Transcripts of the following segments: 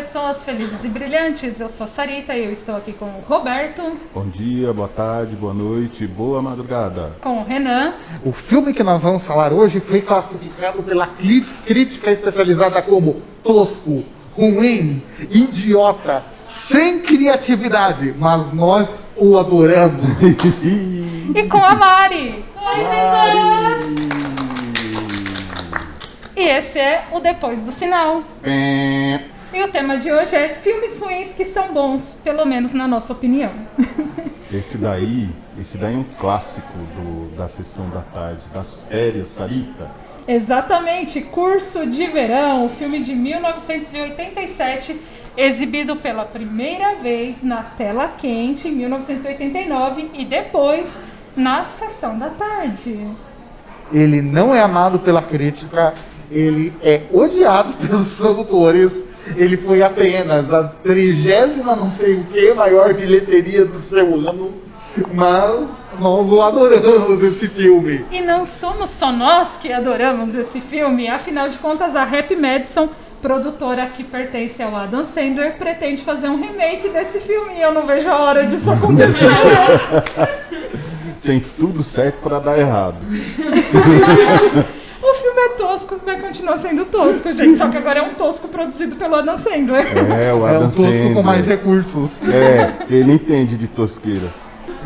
pessoas felizes e brilhantes. Eu sou a Sarita e eu estou aqui com o Roberto. Bom dia, boa tarde, boa noite, boa madrugada. Com o Renan. O filme que nós vamos falar hoje foi classificado pela crítica especializada como tosco, ruim, idiota, sem criatividade, mas nós o adoramos. E com a Mari. Oi, pessoas! E esse é o Depois do Sinal. E o tema de hoje é filmes ruins que são bons, pelo menos na nossa opinião. Esse daí é um clássico da sessão da tarde, das férias, Sarita. Exatamente, Curso de Verão, o filme de 1987, exibido pela primeira vez na tela quente em 1989 e depois na sessão da tarde. Ele não é amado pela crítica, ele é odiado pelos produtores. Ele foi apenas a 30ª não sei o que maior bilheteria do seu ano, mas nós o adoramos esse filme. E não somos só nós que adoramos esse filme, afinal de contas a Happy Madison, produtora que pertence ao Adam Sandler, pretende fazer um remake desse filme e eu não vejo a hora disso acontecer. Tem tudo certo pra dar errado. O filme é tosco, vai continuar sendo tosco, gente. Só que agora é um tosco produzido pelo Adam Sandler. O Adam É um tosco Sandler. com mais recursos. Ele entende de tosqueira.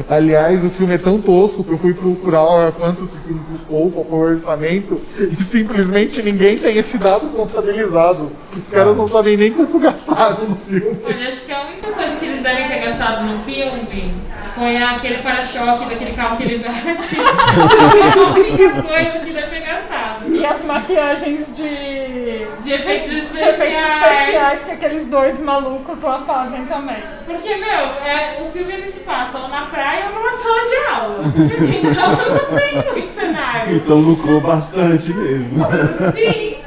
Aliás, o filme é tão tosco que eu fui procurar quanto esse filme custou, qual foi o orçamento, e simplesmente ninguém tem esse dado contabilizado. Os caras não sabem nem quanto gastaram no filme. Olha, acho que a única coisa que eles devem ter gastado no filme foi aquele para-choque daquele carro que ele bate. Foi a única coisa que deve ter gastado. E as maquiagens de efeitos especiais que aqueles dois malucos lá fazem também. Porque, o filme ele se passa ou na praia ou numa sala de aula. Então não tem muito cenário. Então lucrou bastante mesmo. Sim.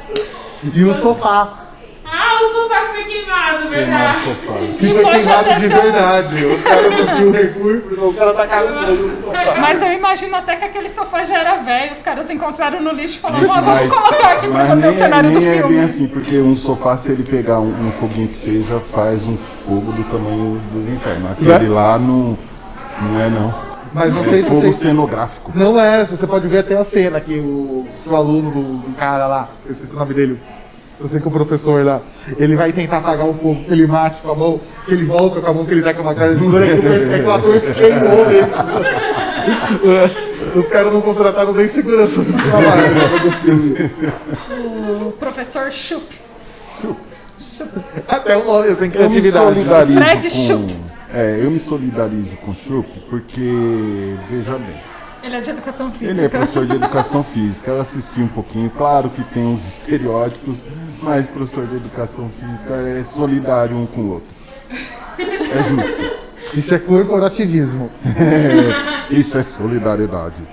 E o sofá, O sofá que foi queimado, verdade. Sofá. que foi queimado de verdade. Os caras não tinham recurso, então os caras tacaram fogo no sofá. Mas eu imagino até que aquele sofá já era velho, os caras encontraram no lixo e falaram, Gente, vamos colocar aqui pra fazer o cenário do nem é filme. bem assim, porque um sofá, se ele pegar um foguinho que seja, faz um fogo do tamanho dos infernos. Aquele lá não é não. Mas não sei se Fogo vocês... cenográfico. Não é, você pode ver até a cena que o aluno do cara lá, eu esqueci o nome dele, eu sei que o professor lá, ele vai tentar apagar o fogo, que ele mate com a mão, que ele volta com a mão, que ele tá com uma cara de dura, que o ator se queimou mesmo. Os caras não contrataram nem segurança do trabalho. O professor Chup. Até o nome, sem Eu me criatividade. solidarizo Fred Schupp. eu me solidarizo com o Chup porque, veja bem, Ele é de educação física. ele é professor de educação física, eu assisti um pouquinho, claro que tem uns estereótipos, mas professor de educação física é solidário um com o outro. É justo. Isso é corporativismo. Isso é solidariedade.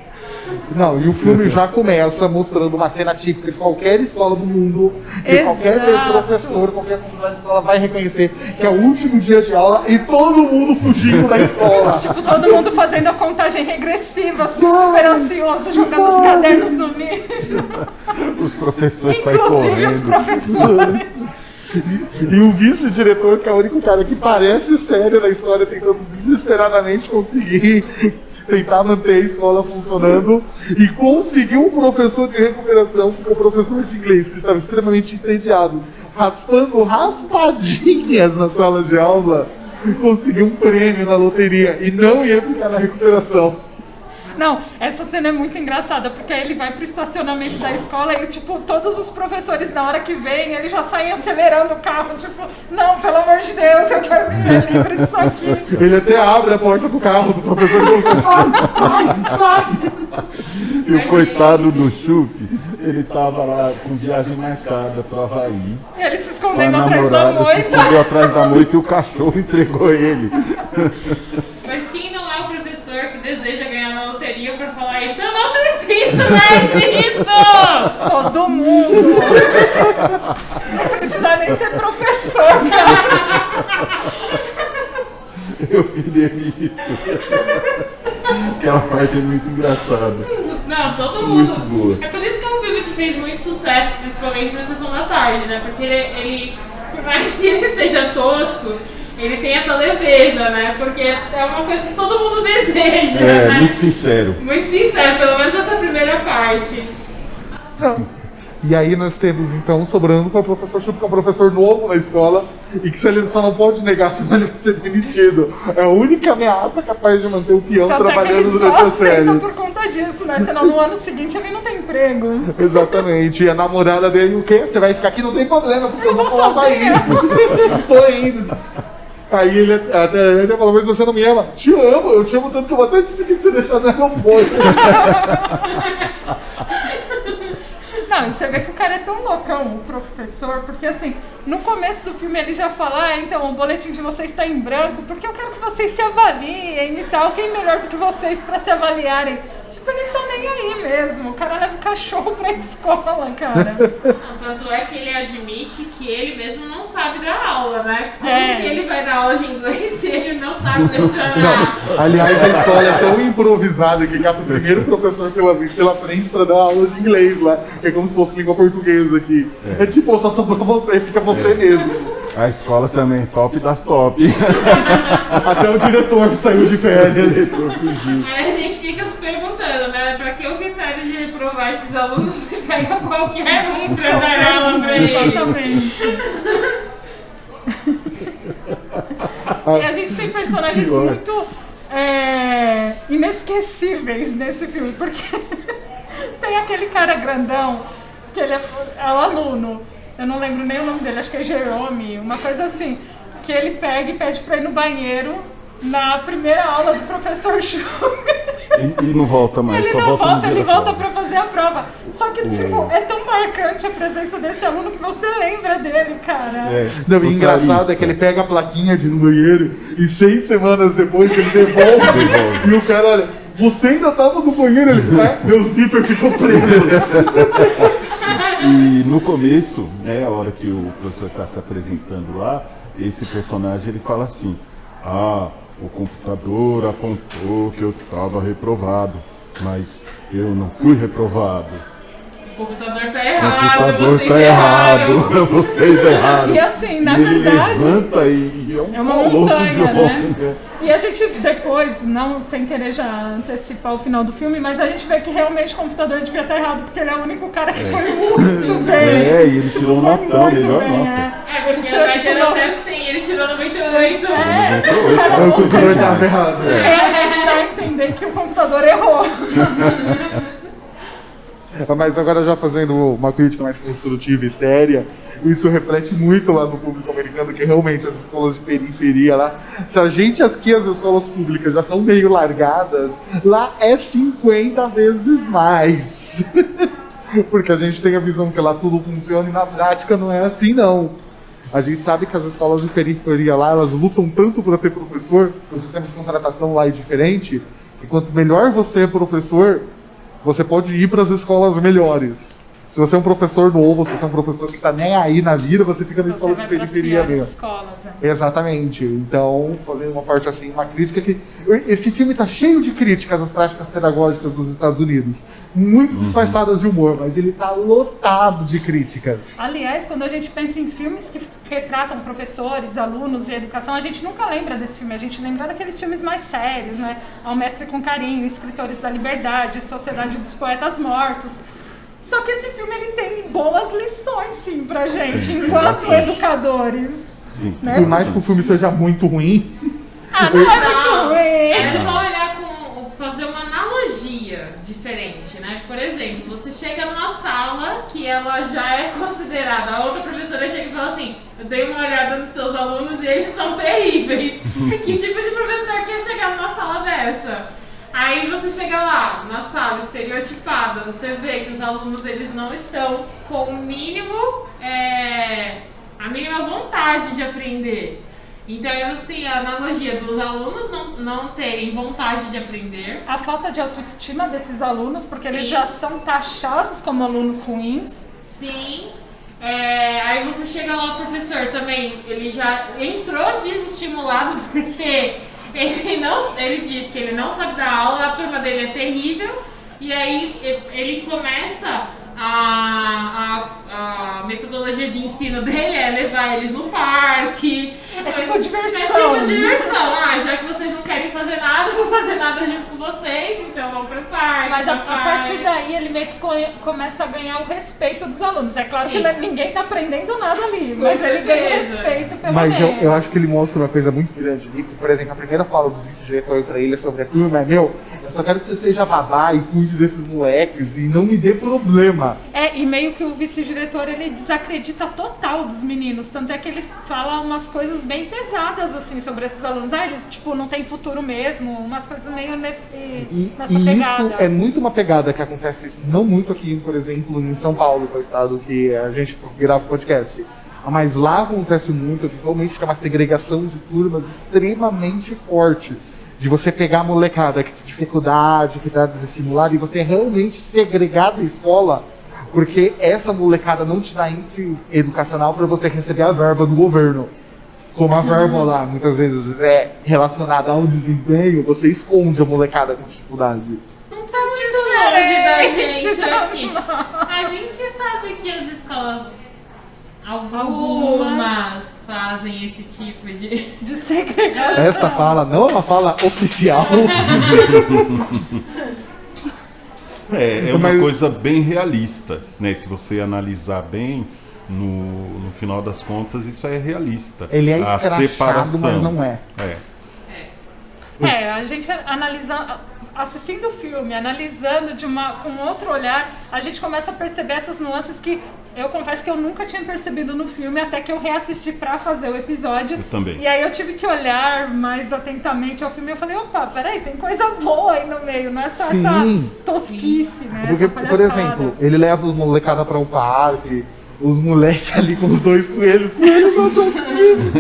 Não, e o filme já começa mostrando uma cena típica de qualquer escola do mundo, que qualquer professor, qualquer funcionário da escola vai reconhecer que é o último dia de aula e todo mundo fugindo da escola. Tipo, todo mundo fazendo a contagem regressiva, assim, super ansioso, jogando os cadernos no lixo. Os professores saem Inclusive os correndo. professores. E o vice-diretor, que é o único cara que parece sério na história, tentando desesperadamente conseguir tentar manter a escola funcionando e conseguiu um professor de recuperação, que é o professor de inglês, que estava extremamente entediado, raspando raspadinhas na sala de aula, conseguiu um prêmio na loteria e não ia ficar na recuperação. Não, essa cena é muito engraçada, porque aí ele vai pro estacionamento da escola e, tipo, todos os professores, na hora que vêm, eles já saem acelerando o carro, tipo, não, pelo amor de Deus, eu quero me livre disso aqui. Ele até abre a porta do carro do professor e sai. E o coitado do Chup, ele tava lá com viagem marcada pro Havaí. E ele se Com a escondendo atrás da namorada, se moita. escondeu atrás da moita e o cachorro entregou ele. Mas quem não é o professor que deseja ganhar na loteria pra falar isso? Eu não preciso mais disso! Todo mundo. Não precisa nem ser professor. Eu fiz isso. Aquela parte é muito engraçada. Não, todo mundo. Muito boa. É por isso que é um filme que fez muito sucesso, principalmente pra Sessão da Tarde, né? Porque ele por mais que ele seja tosco, ele tem essa leveza, né? Porque é uma coisa que todo mundo deseja, né? Muito sincero. Muito sincero, pelo menos essa primeira parte. E aí nós temos então sobrando para o professor Chup, que é um professor novo na escola e que se ele só não pode negar, senão ele vai ser demitido. É a única ameaça capaz de manter o peão Tanto é que ele trabalhando só durante a aceita série. por conta disso, né? Senão no ano seguinte ele não tem emprego. Exatamente. E a namorada dele, o quê? Você vai ficar aqui? Não tem problema, porque eu Eu vou vou falar sozinha. indo. Tô indo. Aí ele até falou, mas você não me ama? Te amo, eu te amo tanto que eu vou até te pedir que você deixar no aeroporto. Não, e você vê que o cara é tão loucão, o professor, porque assim, no começo do filme ele já fala, então, o boletim de vocês está em branco, porque eu quero que vocês se avaliem e tal, quem melhor do que vocês para se avaliarem? Tipo, ele tá nem aí mesmo, o cara leva o cachorro pra escola, cara. Tanto é que ele admite que ele mesmo não sabe dar aula, né? Como É. que ele vai dar aula de inglês se ele não sabe lecionar? Aliás, a escola é tão improvisada que cata o primeiro professor pela frente para dar aula de inglês lá. É como se fosse língua portuguesa aqui. É tipo, só sobrou você, fica você mesmo. A escola também, top das top. Até o diretor saiu de férias. Aí a gente fica se perguntando, né? Pra que o critério de reprovar esses alunos? Você pega qualquer um pra dar aula pra ele. Exatamente. E a gente tem personagens Pior. muito inesquecíveis nesse filme, porque tem aquele cara grandão, que ele é o aluno, eu não lembro nem o nome dele, acho que é Jerome, uma coisa assim, que ele pega e pede pra ir no banheiro na primeira aula do professor Chu. E não volta mais, Ele só não volta no volta, dia ele da volta prova. pra fazer a prova. Só que, tipo, é tão marcante a presença desse aluno que você lembra dele, cara. Não, e O engraçado Sarita. é que ele pega a plaquinha de ir no banheiro e 6 semanas depois ele devolve. Devolve. E o cara, olha, você ainda tava no banheiro? Ele fala, meu zíper ficou preso. E no começo, né, a hora que o professor está se apresentando lá, esse personagem ele fala assim: o computador apontou que eu estava reprovado, mas eu não fui reprovado. O computador tá O errado, computador vocês está erraram. errado, vocês erraram. E assim, na E ele verdade, levanta e é um é uma colosso montanha, de homem, né? E a gente depois, não sem querer já antecipar o final do filme, mas a gente vê que realmente o computador devia estar errado, porque ele é o único cara que foi muito bem. É, e ele tirou um Foi notão, muito melhor bem, nota. É, Ele porque tirou, na tipo, verdade no- era até 100, ele tirou 98. o cara, O ou computador seja, tava errado. realmente dá a entender que o computador errou. Mas agora já fazendo uma crítica mais construtiva e séria, isso reflete muito lá no público americano, que realmente as escolas de periferia lá, se a gente aqui as escolas públicas já são meio largadas, lá é 50 vezes mais. Porque a gente tem a visão que lá tudo funciona e na prática não é assim não. A gente sabe que as escolas de periferia lá, elas lutam tanto para ter professor, o sistema de contratação lá é diferente, e quanto melhor você é professor, você pode ir para as escolas melhores. Se você é um professor novo, se você é um professor que está nem aí na vida, você fica na Você escola vai de para as periferia piores mesmo. escolas. né? Exatamente. Então, fazendo uma parte assim, uma crítica que... Esse filme está cheio de críticas às práticas pedagógicas dos Estados Unidos. Muito disfarçadas de humor, mas ele está lotado de críticas. Aliás, quando a gente pensa em filmes que retratam professores, alunos e educação, a gente nunca lembra desse filme, a gente lembra daqueles filmes mais sérios, né? Ao Mestre com Carinho, Escritores da Liberdade, Sociedade dos Poetas Mortos. Só que esse filme ele tem boas lições, sim, pra gente, enquanto bastante. educadores. Sim. Né? Por mais que o filme seja muito ruim, Ah, não é muito Não, ruim. é só olhar fazer uma analogia diferente, né? Por exemplo, você chega numa sala que ela já é considerada, a outra professora chega e fala assim: eu dei uma olhada nos seus alunos e eles são terríveis. Que tipo de professor quer chegar numa sala dessa? Aí você chega lá, na sala estereotipada, você vê que os alunos eles não estão com o mínimo, a mínima vontade de aprender. Então aí você tem a analogia dos alunos não terem vontade de aprender. A falta de autoestima desses alunos, porque eles Sim. já são taxados como alunos ruins. Sim. Aí você chega lá, o professor também, ele já entrou desestimulado porque ele diz que ele não sabe dar aula, a turma dele é terrível, e aí ele começa a metodologia de ensino dele é levar eles no parque. É tipo diversão. É tipo diversão. Já que vocês não querem fazer nada, eu vou fazer nada junto com vocês, então vamos pro parque. Mas a partir daí ele meio que começa a ganhar o respeito dos alunos. É claro que ninguém tá aprendendo nada ali, mas ele ganha o respeito pelo menos. Mas eu acho que ele mostra uma coisa muito grande ali, por exemplo, a primeira fala do vice-diretor pra ele é sobre a turma, eu só quero que você seja babá e cuide desses moleques e não me dê problema. E meio que o vice-diretor, ele desacredita total dos meninos, tanto é que ele fala umas coisas bem pesadas, assim, sobre esses alunos. Eles, tipo, não tem futuro mesmo, umas coisas meio nessa pegada. Isso é muito uma pegada que acontece, não muito aqui, por exemplo, em São Paulo, que é o estado que a gente grava o podcast, mas lá acontece muito, que realmente tem uma segregação de turmas extremamente forte. De você pegar a molecada que tem dificuldade, que está desestimulada, e você realmente segregar da escola, porque essa molecada não te dá índice educacional para você receber a verba do governo. Como a verba lá, muitas vezes, é relacionada ao desempenho, você esconde a molecada com dificuldade. Não tá muito longe da gente aqui. A gente sabe que as escolas, algumas fazem esse tipo de segregação. Esta fala não é uma fala oficial. É uma coisa bem realista, né? Se você analisar bem, no final das contas, isso é realista. Ele é a escrachado, mas não é. A gente assistindo o filme, analisando com outro olhar, a gente começa a perceber essas nuances que eu confesso que eu nunca tinha percebido no filme, até que eu reassisti pra fazer o episódio. Eu também. E aí eu tive que olhar mais atentamente ao filme e eu falei, opa, peraí, tem coisa boa aí no meio, não é só essa tosquice, né? Porque, por exemplo, ele leva os molecada para o parque, os moleques ali com os dois coelhos não são filhos.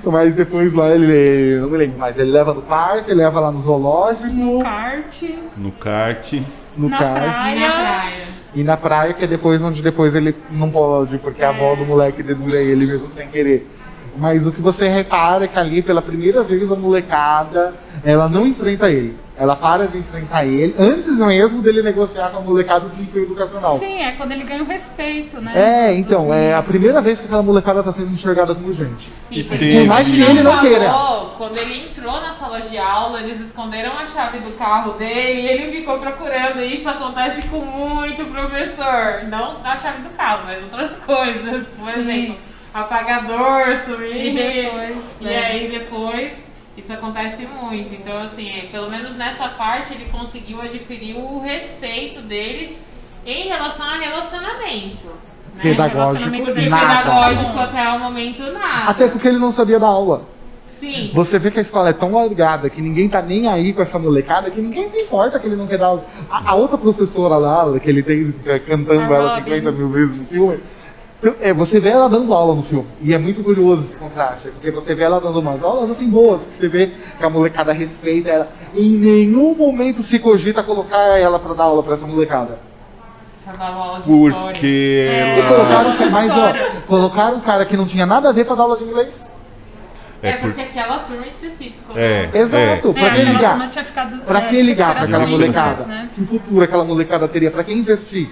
Mas depois lá ele, não me lembro, mas ele leva no parque, ele leva lá no zoológico. No kart. Na praia. E na praia, que é onde ele não pode, porque a avó do moleque dedura ele mesmo sem querer. Mas o que você repara é que ali, pela primeira vez, a molecada, ela não enfrenta ele. Ela para de enfrentar ele, antes mesmo dele negociar com a molecada do desempenho educacional. Sim, é quando ele ganha o respeito, né? Então, é a primeira vez que aquela molecada está sendo enxergada como gente. Sim, por mais que ele não queira. Quando ele entrou na sala de aula, eles esconderam a chave do carro dele e ele ficou procurando. E isso acontece com muito professor. Não a chave do carro, mas outras coisas. Por exemplo, apagador, sumir. E aí depois... Isso acontece muito, então assim, pelo menos nessa parte ele conseguiu adquirir o respeito deles em relação a relacionamento. Pedagógico, pedagógico até o momento nada. Até porque ele não sabia dar aula. Sim. Você vê que a escola é tão largada que ninguém tá nem aí com essa molecada, que ninguém se importa que ele não quer dar aula. A outra professora lá, que ele tem cantando ela 50 mil vezes no filme, você vê ela dando aula no filme, e é muito curioso esse contraste, porque você vê ela dando umas aulas assim boas, que você vê que a molecada respeita ela, em nenhum momento se cogita colocar ela pra dar aula pra essa molecada. Pra dar aula de porque colocaram um cara que não tinha nada a ver pra dar aula de inglês. Porque aquela turma específica. Exato, pra que ligar? Pra que ligar pra aquela molecada? Né? Que futuro aquela molecada teria? Pra que investir?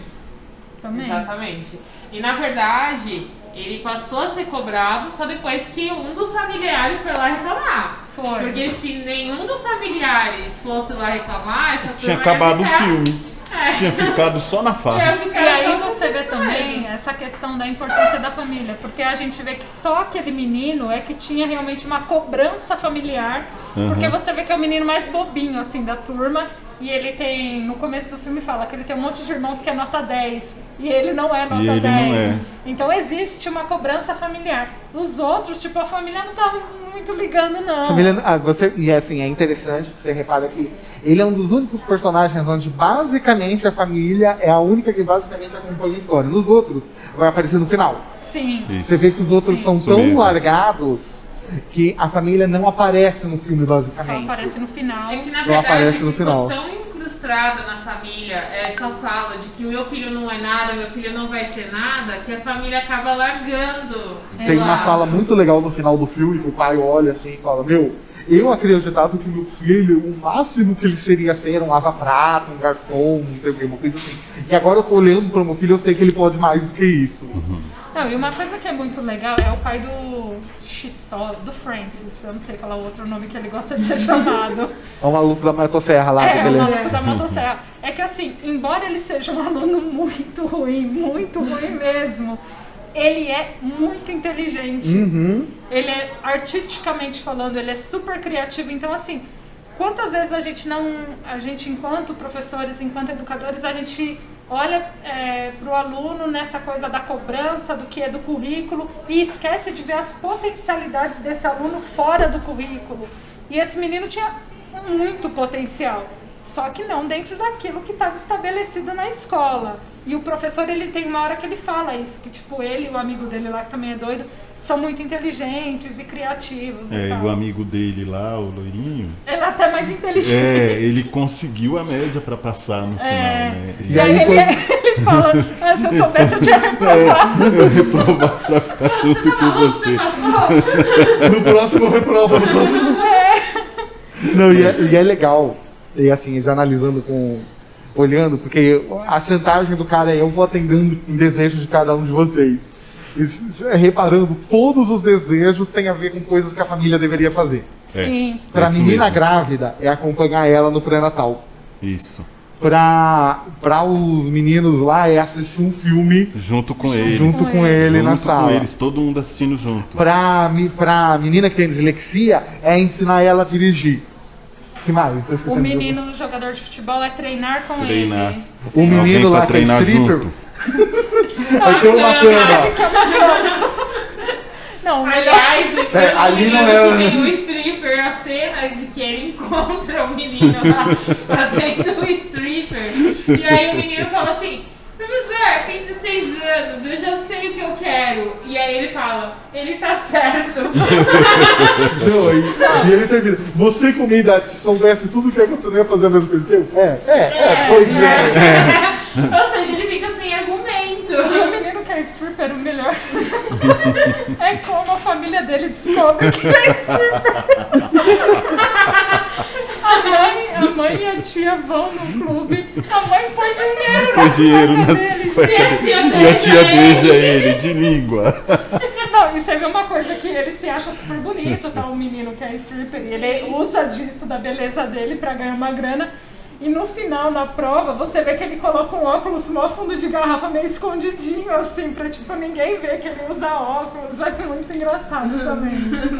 Também. Exatamente. E na verdade, ele passou a ser cobrado só depois que um dos familiares foi lá reclamar. Porque se nenhum dos familiares fosse lá reclamar, essa turma tinha acabado o filme. Tinha ficado só na fala. E aí você vê também essa questão da importância da família, porque a gente vê que só aquele menino é que tinha realmente uma cobrança familiar, porque você vê que é o menino mais bobinho assim da turma. E ele tem, no começo do filme fala que ele tem um monte de irmãos que é nota 10. E ele não é nota 10. Não é. Então existe uma cobrança familiar. Os outros, tipo, a família não tá muito ligando, não. E assim, é interessante que você repara que ele é um dos únicos personagens onde basicamente a família é a única que basicamente acompanha a história. Nos outros, vai aparecer no final. Sim. Isso. Você vê que os outros são tão largados que a família não aparece no filme, basicamente. Só aparece no final. É que na verdade ficou tão frustrada na família essa fala de que o meu filho não é nada, meu filho não vai ser nada, que a família acaba largando. Tem uma fala muito legal no final do filme que o pai olha assim e fala: meu, eu acreditava que meu filho, o máximo que ele seria ser era um lava-prato, um garçom, não sei o que, uma coisa assim. E agora eu tô olhando pro meu filho, eu sei que ele pode mais do que isso. Não, e uma coisa que é muito legal é o pai do Xissó, do Francis, eu não sei falar o outro nome que ele gosta de ser chamado. É um maluco da motosserra lá. É, o ele... maluco da motosserra. É que assim, embora ele seja um aluno muito ruim mesmo, ele é muito inteligente. Ele é, artisticamente falando, ele é super criativo. Então assim, quantas vezes a gente enquanto professores, enquanto educadores, a gente olha para o aluno nessa coisa da cobrança, do que é do currículo, e esquece de ver as potencialidades desse aluno fora do currículo. E esse menino tinha muito potencial, só que não dentro daquilo que estava estabelecido na escola. E o professor, ele tem uma hora que ele fala isso, que tipo, ele e o amigo dele lá, que também é doido, são muito inteligentes e criativos e tal. E o amigo dele lá, o loirinho, Ele é até mais inteligente. ele conseguiu a média para passar no final, né? E aí ele fala, se eu soubesse eu tinha reprovado. Eu reprovar pra ficar junto com você. No próximo reprova, no próximo. Não, e é legal, e assim, já analisando olhando, porque a chantagem do cara é: eu vou atendendo em desejo de cada um de vocês. Reparando, todos os desejos têm a ver com coisas que a família deveria fazer. Sim. Pra isso menina mesmo. grávida, é acompanhar ela no pré-natal. Isso. Pra os meninos lá, é assistir um filme Junto com ele. junto com ele na Junto sala. com eles, todo mundo assistindo junto. Pra menina que tem dislexia, é ensinar ela a dirigir. Que mais? Tô O esquecendo. menino jogador de futebol é treinar com Treinar. ele. O menino Alguém lá pra que é treinar stripper, junto. vai ter uma cama. Não, Aliás, depois ali do não menino é- que tem o stripper, a cena de que ele encontra o menino lá fazendo o stripper. E aí o menino fala assim: professor, tem 16 anos, eu já sei o que eu quero. E aí ele fala: ele tá certo. Não, e ele termina: você com minha idade, se soubesse tudo o que aconteceu, não ia fazer a mesma coisa que eu? Pois é. Ou seja, ele fica sem argumento. E o menino que é stripper, o melhor é como a família dele descobre que é stripper. A mãe e a tia vão no clube, a mãe põe dinheiro Põe dinheiro na nas conta deles. cuecas. E a E a tia beija beija ele de língua. Não, e você vê uma coisa que ele se acha super bonito, tá? O menino que é stripper, e ele usa disso, da beleza dele, pra ganhar uma grana. E no final, na prova, você vê que ele coloca um óculos mó fundo de garrafa meio escondidinho, assim, pra tipo ninguém ver que ele usa óculos. É muito engraçado também isso.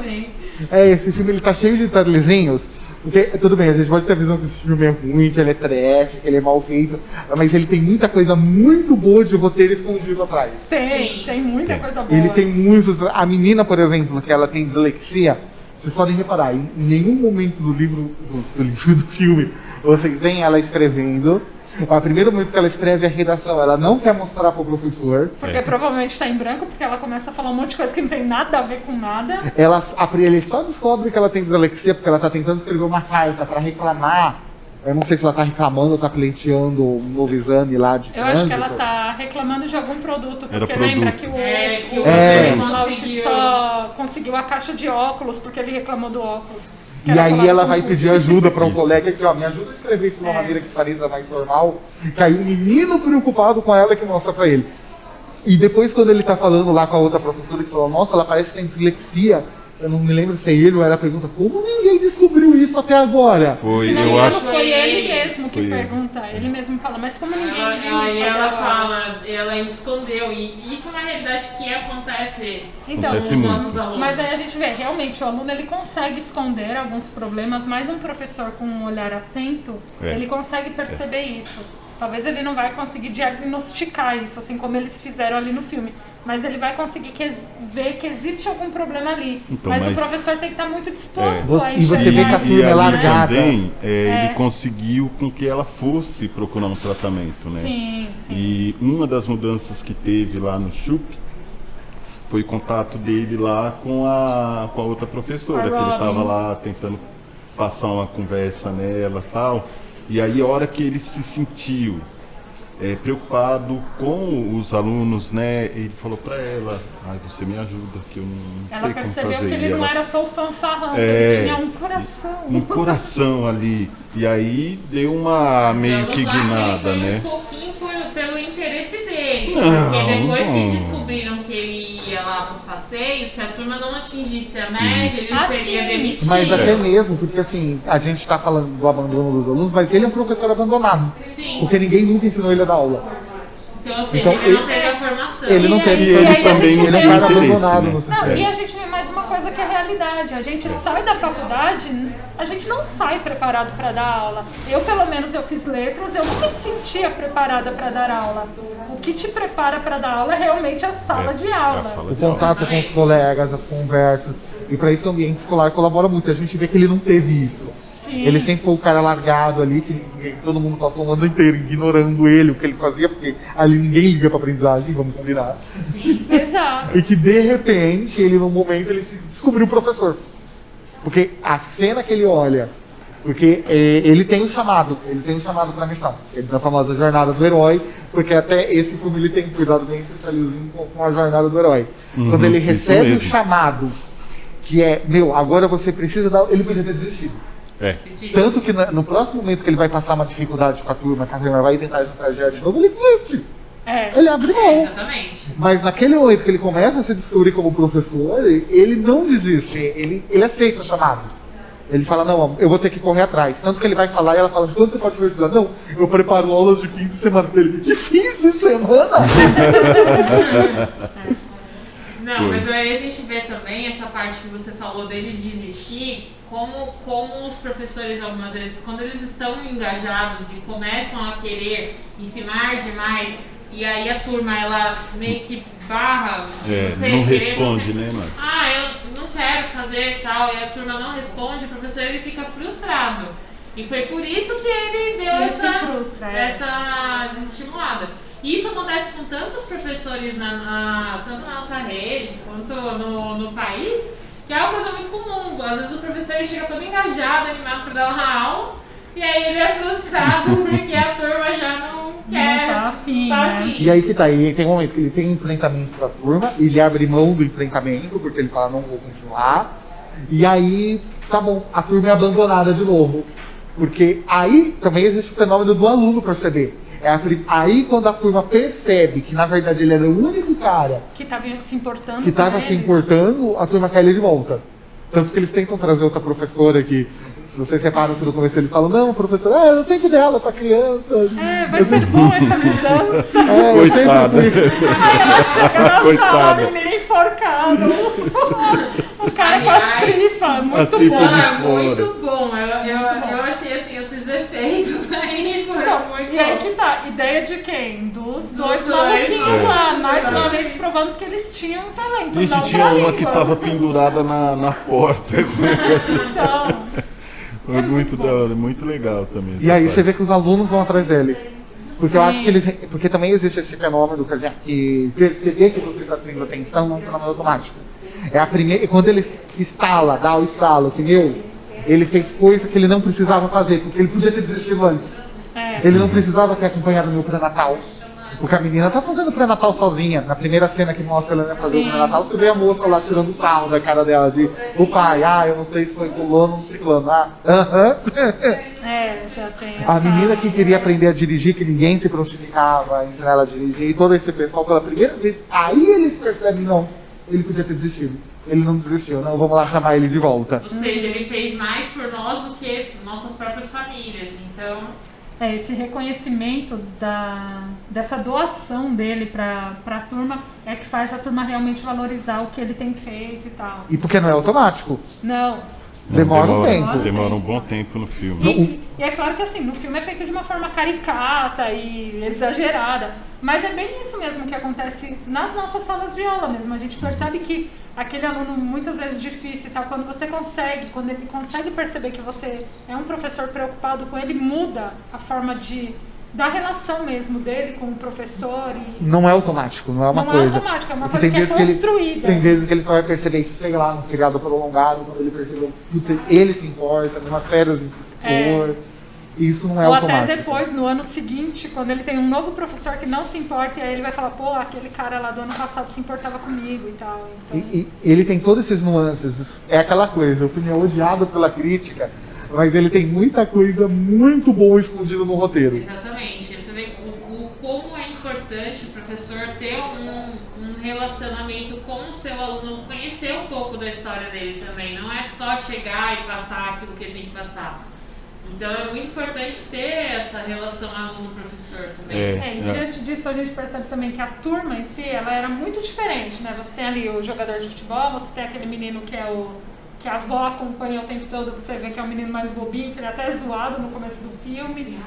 Esse filme ele tá cheio de detalhezinhos. Porque, tudo bem, a gente pode ter a visão que esse filme é ruim, que ele é trash, que ele é mal feito, mas ele tem muita coisa muito boa de roteiro escondido atrás. Tem muita coisa boa. Ele tem muitos. A menina, por exemplo, que ela tem dislexia, vocês podem reparar, em nenhum momento do do filme, vocês veem ela escrevendo. O primeiro momento que ela escreve a redação, ela não quer mostrar pro professor. Porque provavelmente tá em branco, porque ela começa a falar um monte de coisa que não tem nada a ver com nada. Ele só descobre que ela tem dislexia porque ela tá tentando escrever uma carta para reclamar. Eu não sei se ela tá reclamando ou tá pleiteando um novo exame lá de Eu acho que ela tá reclamando de algum produto, Era porque produto. lembra que o conseguiu. só conseguiu a caixa de óculos porque ele reclamou do óculos. Que E era aí colado ela com vai pulso. pedir ajuda para um Isso. colega aqui, ó, me ajuda a escrever isso de uma maneira que pareça mais normal. Que aí o menino preocupado com ela que mostra pra ele. E depois quando ele tá falando lá com a outra professora que falou: nossa, ela parece que tem dislexia. Eu não me lembro se é ele ou ela pergunta: como ninguém descobriu isso até agora? Foi, Se não me eu engano, acho. foi ele ele. mesmo que Foi ele. pergunta. Ele mesmo fala, mas como ninguém viu Aí isso até ela agora? fala, ela escondeu. E isso é uma realidade que acontece Então, com Acontece os muito. nossos alunos. mas aí a gente vê, realmente, o aluno ele consegue esconder alguns problemas, mas um professor com um olhar atento, ele consegue perceber isso. Talvez ele não vai conseguir diagnosticar isso, assim como eles fizeram ali no filme. Mas ele vai conseguir ver que existe algum problema ali. Então, mas o mas- professor tem que estar muito disposto a E você enxergar vê que a isso, turma é né? largada. também, ele conseguiu com que ela fosse procurar um tratamento, né? Sim, sim. E uma das mudanças que teve lá no CHUP foi o contato dele lá com a outra professora, A que ele Robin. estava lá tentando passar uma conversa nela e tal. E aí a hora que ele se sentiu preocupado com os alunos, né? Ele falou para ela, você me ajuda, que eu não sei Ela como percebeu fazer. que ele E não ela, era só o fanfarrão, que ele tinha um coração. um coração ali. E aí deu uma meio que guinada, né? Um pouquinho pelo interesse dele. Não, porque depois não. que descobriram que ele ia lá pros passeios, se a turma não atingisse a média, ele seria sim. demitido. Mas até mesmo, porque assim, a gente tá falando do abandono dos alunos, mas ele é um professor abandonado. Sim. Porque ninguém nunca ensinou ele a dar aula. Então, ou seja, Então, ele não teve a formação. Ele não E teve, aí- E e ele aí a também gente não ele é vê- um tinha cara interesse, abandonado né? no Não, sistema. e a gente vê mais uma coisa que é a realidade. A gente sai da faculdade, a gente não sai preparado para dar aula. Eu, pelo menos, eu fiz letras, eu não me sentia preparada para dar aula. O que te prepara para dar aula é realmente a sala de aula. a sala O de aula. contato com os colegas, as conversas. E para isso o ambiente escolar colabora muito. A gente vê que ele não teve isso. Sim. Ele sempre foi o cara largado ali, que todo mundo passou o ano inteiro ignorando ele, o que ele fazia, porque ali ninguém liga pra aprendizagem, vamos combinar. Exato. E que de repente, ele num momento, ele se descobriu professor. Porque a cena que ele olha, porque ele tem um chamado pra missão. Ele da famosa jornada do herói, porque até esse filme ele tem cuidado bem especialzinho com a jornada do herói. Quando ele isso recebe o mesmo. chamado, que é, agora você precisa dar, ele podia ter desistido. Tanto que no próximo momento que ele vai passar uma dificuldade com a turma, que a turma vai tentar juntar de novo, ele desiste. Ele abre mão. Exatamente. Mas naquele momento que ele começa a se descobrir como professor, ele não desiste, ele aceita o chamado. Ele fala, não, eu vou ter que correr atrás. Tanto que ele vai falar e ela fala, quando você pode me ajudar? Não, eu preparo aulas de fins de semana dele. De fins de semana? Não, mas aí a gente vê também essa parte que você falou dele desistir, como os professores algumas vezes, quando eles estão engajados e começam a querer ensinar demais, e aí a turma, ela meio que barra de você não querer, responde, você, né, mano? eu não quero fazer e tal, e a turma não responde, o professor ele fica frustrado. E foi por isso que ele deu Ele se frustra, essa desestimulada. E isso acontece com tantos professores, tanto na nossa rede quanto no país, que é uma coisa muito comum. Às vezes o professor ele chega todo engajado, animado para dar uma aula, e aí ele é frustrado porque a turma já não quer. Não tá afim, tá né? afim. E aí que tá, e tem um momento que ele tem enfrentamento com a turma, ele abre mão do enfrentamento, porque ele fala, não vou continuar. E aí, tá bom, a turma é abandonada de novo. Porque aí também existe o fenômeno do aluno perceber. Aí quando a turma percebe que na verdade ele era o único cara Que tava se importando que estava com se eles. importando, a turma quer ele de volta. Tanto que eles tentam trazer outra professora que, se vocês reparam que no começo eles falam, não, professor, eu sempre dei aula pra crianças. Vai ser bom essa mudança. Eu sempre Coitada. fui. Aí ela chega na sala, Coitada. o menino enforcado. O cara com as Aliás, tripas, muito tripas bom. de Ah, fora. muito bom. Eu achei assim, esses efeitos aí foram Então, muito e aí bons. que tá, ideia de quem? Dos dois dois, maluquinhos né? lá, mais uma vez provando que eles tinham um talento. Gente, não tinha pra uma que língua. tava pendurada na porta. Então, Foi muito muito da bom. hora, muito legal também. E essa aí parte. você vê que os alunos vão atrás dele. Porque eu Sim. acho que eles. Porque também existe esse fenômeno que perceber que você está tendo atenção não é um fenômeno automático. É a primeira. Quando ele estala, dá o estalo, que ele fez coisa que ele não precisava fazer, porque ele podia ter desistido antes. Ele não precisava ter acompanhado o meu pré-natal. Porque a menina tá fazendo pré-natal sozinha. Na primeira cena que mostra ela fazer o pré-natal, você vê a moça lá tirando sarro da cara dela, de o pai, eu não sei se foi fulano ou ciclano. já tem A essa... menina que queria aprender a dirigir, que ninguém se prontificava a ensinar ela a dirigir, e todo esse pessoal pela primeira vez, aí eles percebem, não, ele podia ter desistido. Ele não desistiu, não, vamos lá chamar ele de volta. Ou seja, ele fez mais por nós do que nossas próprias famílias. Então, Esse reconhecimento dessa doação dele para a turma é que faz a turma realmente valorizar o que ele tem feito e tal. E porque não é automático. Não. Demora um tempo. Demora um bom tempo no filme. E é claro que assim, no filme é feito de uma forma caricata e exagerada, mas é bem isso mesmo que acontece nas nossas salas de aula mesmo. A gente percebe que aquele aluno muitas vezes difícil e tal, quando ele consegue perceber que você é um professor preocupado com ele, muda a forma da relação mesmo dele com o professor. E Não é automático, não é uma não coisa. é automático, é uma Porque coisa que é vezes construída. tem vezes que ele só vai perceber isso, sei lá, no feriado prolongado, quando ele percebeu que ele se importa, numas férias em que for. isso não é Ou automático. até depois, no ano seguinte, quando ele tem um novo professor que não se importa, e aí ele vai falar, pô, aquele cara lá do ano passado se importava comigo e tal. Então... E ele tem todas essas nuances. É aquela coisa, o filme é odiado pela crítica, mas ele tem muita coisa muito boa escondida no roteiro. Exatamente. Você vê como é importante o professor ter um relacionamento com o seu aluno, conhecer um pouco da história dele também. Não é só chegar e passar aquilo que ele tem que passar. Então é muito importante ter essa relação aluno-professor também. E diante disso a gente percebe também que a turma em si, ela era muito diferente, né? Você tem ali o jogador de futebol, você tem aquele menino que a avó acompanha o tempo todo, que você vê que é um menino mais bobinho, que ele é até zoado no começo do filme.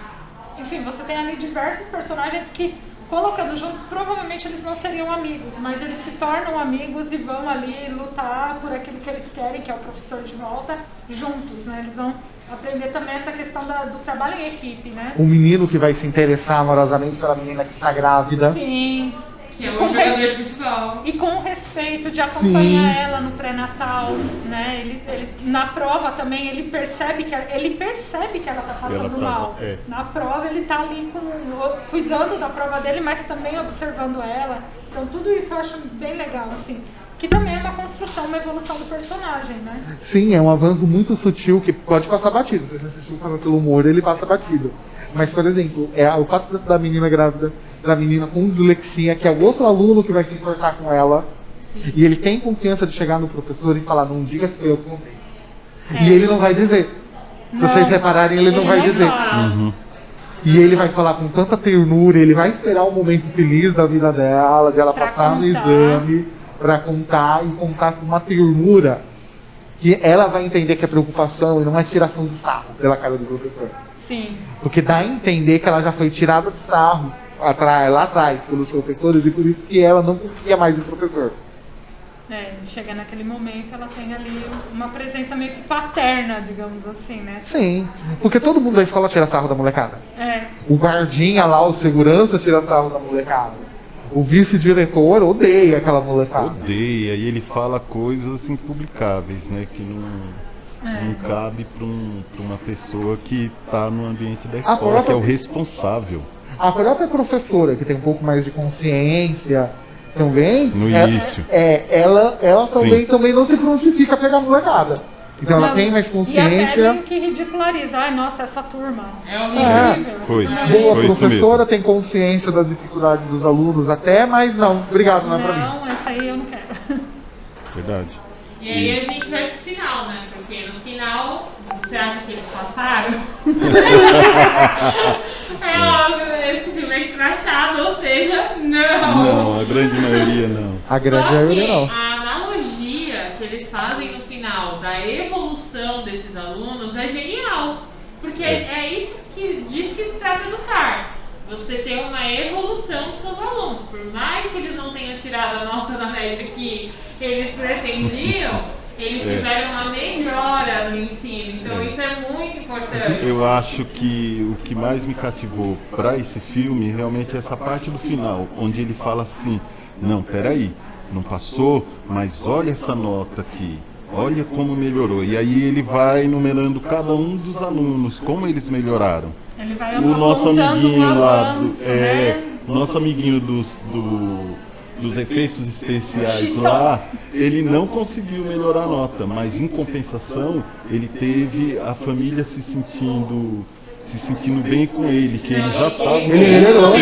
Enfim, você tem ali diversos personagens que, colocando juntos, provavelmente eles não seriam amigos, mas eles se tornam amigos e vão ali lutar por aquilo que eles querem, que é o professor de volta, juntos, né? Eles vão aprender também essa questão do trabalho em equipe, né? Um menino que vai se interessar amorosamente pela menina que está grávida. Sim. Que é o jogador de futebol. E com o respeito de acompanhar Sim. ela no pré-natal, né? Ele, na prova também, ele percebe que ela tá passando mal. Na prova ele tá ali cuidando da prova dele, mas também observando ela. Então tudo isso eu acho bem legal, assim. Que também é uma construção, uma evolução do personagem, né? Sim, é um avanço muito sutil que pode passar batido. Se você assistiu pelo humor, ele passa batido. Mas, por exemplo, o fato da menina grávida, da menina com dislexia, que é o outro aluno que vai se importar com ela. Sim. E ele tem confiança de chegar no professor e falar, não diga que foi eu que contei. E ele não vai dizer. Se vocês repararem, ele não vai dizer. E ele vai falar com tanta ternura, ele vai esperar um momento feliz da vida dela, de ela passar no exame, para contar e contar com uma ternura que ela vai entender que é preocupação e não é tiração de sarro pela cara do professor. Sim. Porque dá a entender que ela já foi tirada de sarro lá atrás pelos professores e por isso que ela não confia mais no professor. Chega naquele momento, ela tem ali uma presença meio que paterna, digamos assim, né? Sim, porque todo mundo da escola tira sarro da molecada. É. O guardinha lá, o segurança tira sarro da molecada. O vice-diretor odeia aquela molecada. Odeia, e ele fala coisas impublicáveis, né? Que não cabe para uma pessoa que está no ambiente da escola, que é o responsável. A própria professora, que tem um pouco mais de consciência também, no início. Ela também não se prontifica a pegar a molecada. Então ela tem mais consciência. E até que ridiculariza. Ai, nossa, essa turma. É horrível. Foi. Boa professora, tem consciência das dificuldades dos alunos até, mas não, obrigado, não é pra mim. Não, essa aí eu não quero. Verdade. E aí a gente vai pro final, né? Porque no final, você acha que eles passaram? Esse filme é escrachado, ou seja, não. Não, a grande maioria não. A grande maioria não. A analogia que eles fazem no final da evolução desses alunos é genial. Porque é isso que diz que se trata educar. Você tem uma evolução dos seus alunos. Por mais que eles não tenham tirado a nota da média que eles pretendiam, eles tiveram uma melhora no ensino. Então isso é muito importante. Eu acho que o que mais me cativou para esse filme realmente é essa parte do final, onde ele fala assim, não, peraí, não passou, mas olha essa nota aqui. Olha como melhorou. E aí ele vai enumerando cada um dos alunos, como eles melhoraram. Ele vai O nosso amiguinho lá, avanço, né? nosso amiguinho dos efeitos especiais lá, ele não conseguiu melhorar a nota, mas em compensação ele teve a família se sentindo bem com ele, que ele já estava melhorou.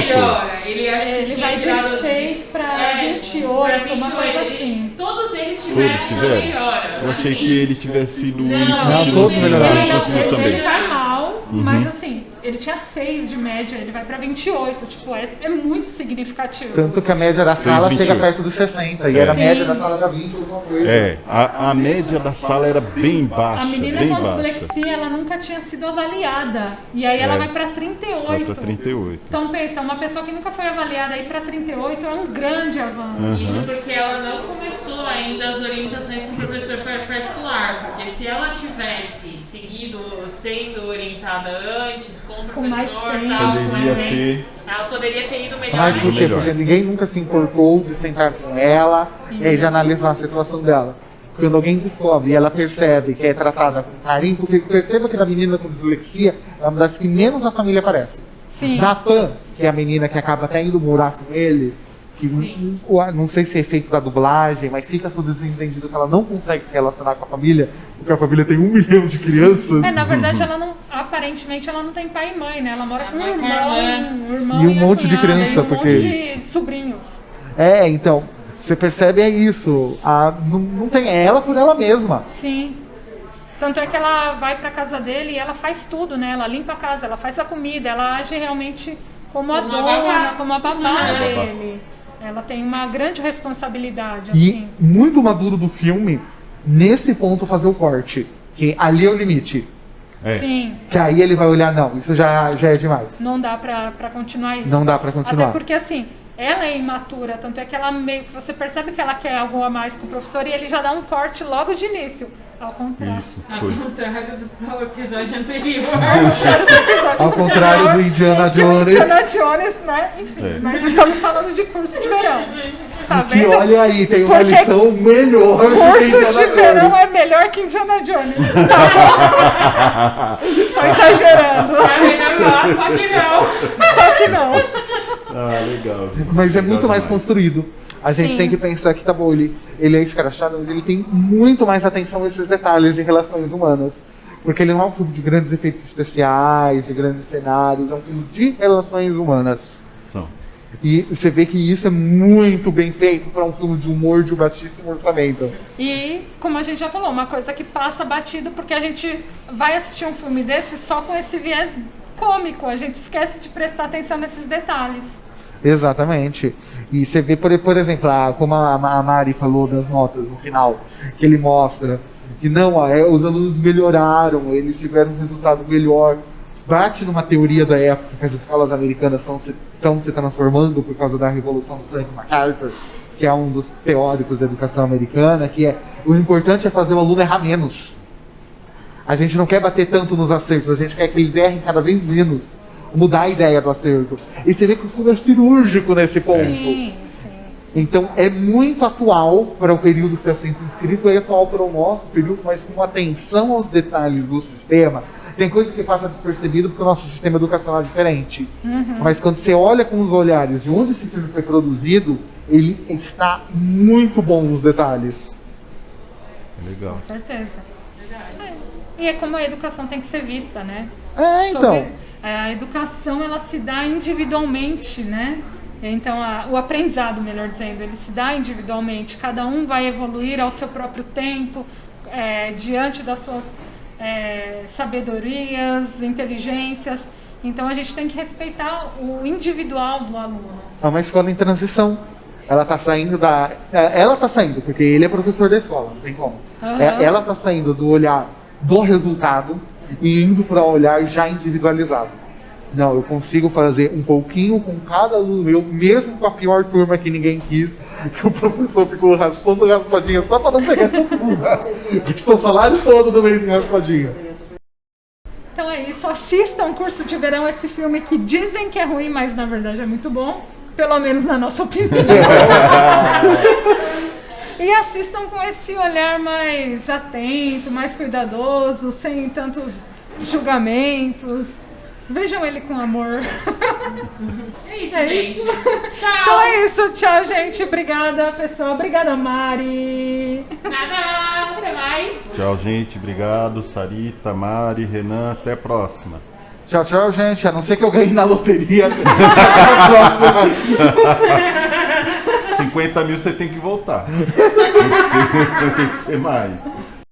Ele vai de 6 para 28, uma coisa assim. Todos eles tiveram uma melhora. Eu achei que ele tivesse sido o único Não, todos melhoraram. Ele vai mal, mas assim, ele tinha 6 de média, ele vai pra 28, tipo, é muito significativo. Tanto que a média da sala 6, chega 28. perto dos 60, e era a média da sala da 20 alguma coisa. A média da sala era bem baixa. A menina bem com baixa. dislexia, ela nunca tinha sido avaliada. E aí ela vai pra 38. Vai pra 38. Então pensa, uma pessoa que nunca foi avaliada aí pra 38 é um grande avanço. Isso porque ela não começou ainda as orientações com o professor particular. Porque se ela tivesse seguido sendo orientada antes com o professor, ela poderia ter ido melhor. Mas por quê? Porque ninguém nunca se importou de sentar com ela e aí de analisar a situação dela. quando alguém descobre e ela percebe que é tratada com carinho, porque perceba que a menina com dislexia é uma das que menos a família aparece. Sim. Na Pan, que é a menina que acaba até indo morar com ele, que não sei se é efeito da dublagem, mas fica subentendido que ela não consegue se relacionar com a família, porque a família tem 1 milhão de crianças. Na verdade, ela não, aparentemente, ela não tem pai e mãe, né? Ela mora com um irmão E um a monte de cunhada, criança, e um porque- monte de sobrinhos. Então, você percebe isso. Não tem ela por ela mesma. Sim. Tanto é que ela vai pra casa dele e ela faz tudo, né? Ela limpa a casa, ela faz a comida, ela age realmente como a Como a dona, babá. como a babá É. dele. Ela tem uma grande responsabilidade, E assim. muito maduro do filme, nesse ponto, fazer o corte. Que ali é o limite. É. Sim. Que aí ele vai olhar, não, isso já é demais. Não dá pra continuar isso. Não dá pra continuar. Até porque, assim, ela é imatura, tanto é que ela meio que você percebe que ela quer algo a mais com o professor e ele já dá um corte logo de início. Ao contrário. Isso, Ao foi. contrário do episódio anterior. Ao contrário do Indiana Que o Jones. Indiana Jones, né? Enfim, É. mas estamos falando de curso de verão. Tá Que vendo? olha aí, tem uma Porque lição melhor do que Curso Indiana de Jones. verão é melhor que Indiana Jones. Tá bom? Tô exagerando. É melhor falar, só que não. Só que não. Ah, legal. Mas é Legal muito mais demais. construído. A gente Sim. tem que pensar que, tá bom, ele é escrachado, mas ele tem muito mais atenção a esses detalhes de relações humanas. Porque ele não é um filme de grandes efeitos especiais, de grandes cenários, é um filme de relações humanas. São. E você vê que isso é muito bem feito para um filme de humor de baixíssimo orçamento. E, como a gente já falou, uma coisa que passa batido porque a gente vai assistir um filme desse só com esse viés cômico. A gente esquece de prestar atenção nesses detalhes. Exatamente. E você vê, por exemplo, como a Mari falou das notas no final, que ele mostra que não, os alunos melhoraram, eles tiveram um resultado melhor. Bate numa teoria da época que as escolas americanas estão se transformando por causa da revolução do Frank MacArthur, que é um dos teóricos da educação americana, que é o importante é fazer o aluno errar menos. A gente não quer bater tanto nos acertos, a gente quer que eles errem cada vez menos. Mudar a ideia do acerto. E você vê que o filme é cirúrgico nesse ponto. Sim, sim. Então é muito atual para o período que está sendo inscrito, é atual para o nosso período, mas com atenção aos detalhes do sistema. Tem coisa que passa despercebido porque o nosso sistema educacional é diferente. Mas quando você olha com os olhares de onde esse filme foi produzido, ele está muito bom nos detalhes. Legal. Com certeza. E é como a educação tem que ser vista, né? Então. A educação, ela se dá individualmente, né? Então, o aprendizado, melhor dizendo, ele se dá individualmente. Cada um vai evoluir ao seu próprio tempo, diante das suas sabedorias, inteligências. Então, a gente tem que respeitar o individual do aluno. É uma escola em transição. Ela está saindo ela está saindo, porque ele é professor da escola, não tem como. Ela está saindo do olhar do resultado e indo para um olhar já individualizado. Não, eu consigo fazer um pouquinho com cada aluno meu, mesmo com a pior turma que ninguém quis, que o professor ficou raspando raspadinha só para não pegar essa turma. Gastou o salário todo do mês em raspadinha. Então é isso, assistam Curso de Verão, esse filme que dizem que é ruim, mas na verdade é muito bom, pelo menos na nossa opinião. E assistam com esse olhar mais atento, mais cuidadoso, sem tantos julgamentos. Vejam ele com amor. É isso, É gente. isso. Tchau. Então é isso, tchau, gente. Obrigada, pessoal. Obrigada, Mari. Nada, até mais. Tchau, gente. Obrigado. Sarita, Mari, Renan. Até a próxima. Tchau, tchau, gente. A não ser que eu ganhe na loteria. Na próxima. 50 mil você tem que voltar. Tem que ser mais.